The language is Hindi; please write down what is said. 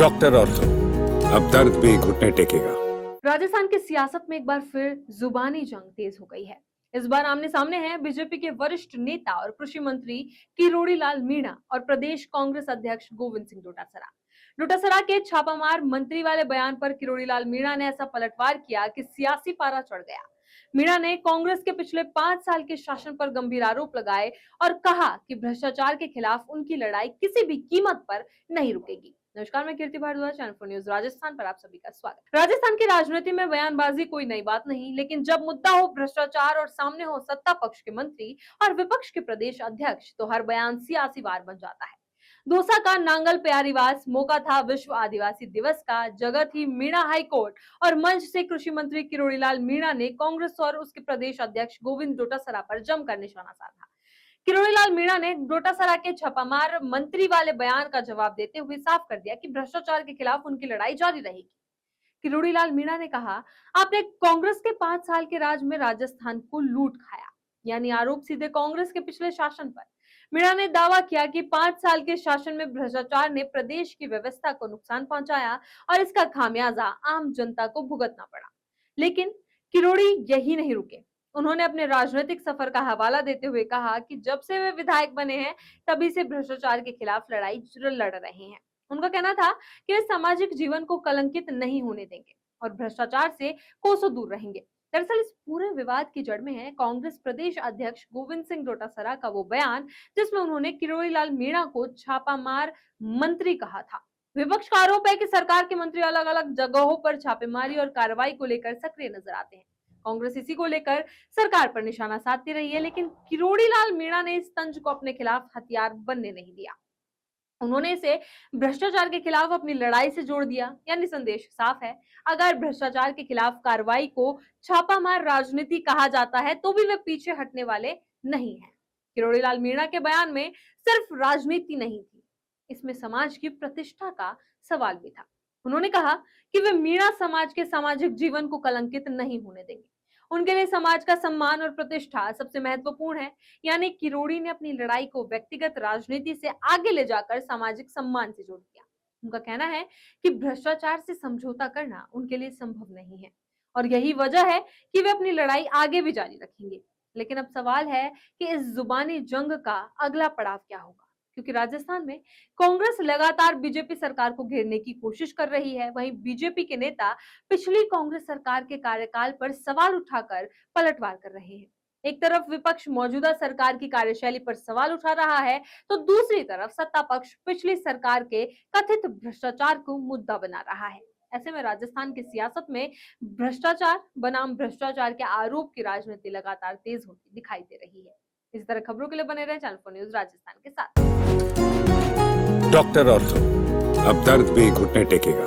डॉक्टर ऑर्थो, अब दर्द भी घुटने टेकेगा। राजस्थान की सियासत में एक बार फिर जुबानी जंग तेज हो गई है। इस बार आमने सामने हैं बीजेपी के वरिष्ठ नेता और कृषि मंत्री किरोड़ी लाल मीणा और प्रदेश कांग्रेस अध्यक्ष गोविंद सिंह डोटासरा। डोटासरा के छापामार मंत्री वाले बयान पर किरोड़ी लाल मीणा ने ऐसा पलटवार किया कि सियासी पारा चढ़ गया। मीणा ने कांग्रेस के पिछले 5 साल के शासन पर गंभीर आरोप लगाए और कहा कि भ्रष्टाचार के खिलाफ उनकी लड़ाई किसी भी कीमत पर नहीं रुकेगी। नमस्कार, मैं कीर्ति भारद्वाज, चैनल 4 न्यूज राजस्थान पर आप सभी का स्वागत। राजस्थान की राजनीति में बयानबाजी कोई नई बात नहीं, लेकिन जब मुद्दा हो भ्रष्टाचार और सामने हो सत्ता पक्ष के मंत्री और विपक्ष के प्रदेश अध्यक्ष, तो हर बयान सियासी वार बन जाता है। दौसा का नांगल प्यारीवास, मौका था विश्व आदिवासी दिवस का, जगह थी मीणा हाई कोर्ट और मंच से कृषि मंत्री किरोड़ी लाल मीणा ने कांग्रेस और उसके प्रदेश अध्यक्ष गोविंद डोटासरा पर जमकर निशाना साधा। किरोड़ी लाल मीणा ने डोटासरा के छापामार मंत्री वाले बयान का जवाब देते हुए साफ कर दिया कि भ्रष्टाचार के खिलाफ उनकी लड़ाई जारी रहेगी। किरोड़ी लाल मीणा ने कहा, आपने कांग्रेस के 5 साल के राज में राजस्थान को लूट खाया, यानी आरोप सीधे कांग्रेस के पिछले शासन पर। मीणा ने दावा किया कि 5 साल के शासन में भ्रष्टाचार ने प्रदेश की व्यवस्था को नुकसान पहुंचाया और इसका खामियाजा आम जनता को भुगतना पड़ा। लेकिन किरोड़ी यही नहीं रुके। उन्होंने अपने राजनीतिक सफर का हवाला देते हुए कहा कि जब से वे विधायक बने हैं, तभी से भ्रष्टाचार के खिलाफ लड़ाई लड़ रहे हैं। उनका कहना था कि वे सामाजिक जीवन को कलंकित नहीं होने देंगे और भ्रष्टाचार से कोसों दूर रहेंगे। दरअसल इस पूरे विवाद की जड़ में है कांग्रेस प्रदेश अध्यक्ष गोविंद सिंह डोटासरा का वो बयान, जिसमें उन्होंने किरोड़ी लाल मीणा को छापामार मंत्री कहा था। विपक्ष का आरोप है कि सरकार के मंत्री अलग अलग जगहों पर छापेमारी और कार्रवाई को लेकर सक्रिय नजर आते हैं। कांग्रेस इसी को लेकर सरकार पर निशाना साधती रही है, लेकिन किरोड़ी लाल मीणा ने इस तंज को अपने खिलाफ हथियार बनने नहीं दिया। उन्होंने इसे भ्रष्टाचार के खिलाफ अपनी लड़ाई से जोड़ दिया, यानी संदेश साफ है। अगर भ्रष्टाचार के खिलाफ कार्रवाई को छापामार राजनीति कहा जाता है, तो भी वे पीछे हटने वाले नहीं हैं। किरोड़ी लाल मीणा के बयान में सिर्फ राजनीति नहीं थी, इसमें समाज की प्रतिष्ठा का सवाल भी था। उन्होंने कहा कि वे मीणा समाज के सामाजिक जीवन को कलंकित नहीं होने देंगे। उनके लिए समाज का सम्मान और प्रतिष्ठा सबसे महत्वपूर्ण है। यानी किरोड़ी ने अपनी लड़ाई को व्यक्तिगत राजनीति से आगे ले जाकर सामाजिक सम्मान से जोड़ दिया। उनका कहना है कि भ्रष्टाचार से समझौता करना उनके लिए संभव नहीं है और यही वजह है कि वे अपनी लड़ाई आगे भी जारी रखेंगे। लेकिन अब सवाल है कि इस जुबानी जंग का अगला पड़ाव क्या होगा, क्योंकि राजस्थान में कांग्रेस लगातार बीजेपी सरकार को घेरने की कोशिश कर रही है। वहीं बीजेपी के नेता पिछली कांग्रेस सरकार के कार्यकाल पर सवाल उठाकर पलटवार कर रहे हैं। एक तरफ विपक्ष मौजूदा सरकार की कार्यशैली पर सवाल उठा रहा है, तो दूसरी तरफ सत्ता पक्ष पिछली सरकार के कथित भ्रष्टाचार को मुद्दा बना रहा है। ऐसे में राजस्थान की सियासत में भ्रष्टाचार बनाम भ्रष्टाचार के आरोप की राजनीति लगातार तेज होती दिखाई दे रही है। इस तरह खबरों के लिए बने रहे चैनल 4 न्यूज राजस्थान के साथ। डॉक्टर ऑर्थो, अब दर्द भी घुटने टेकेगा।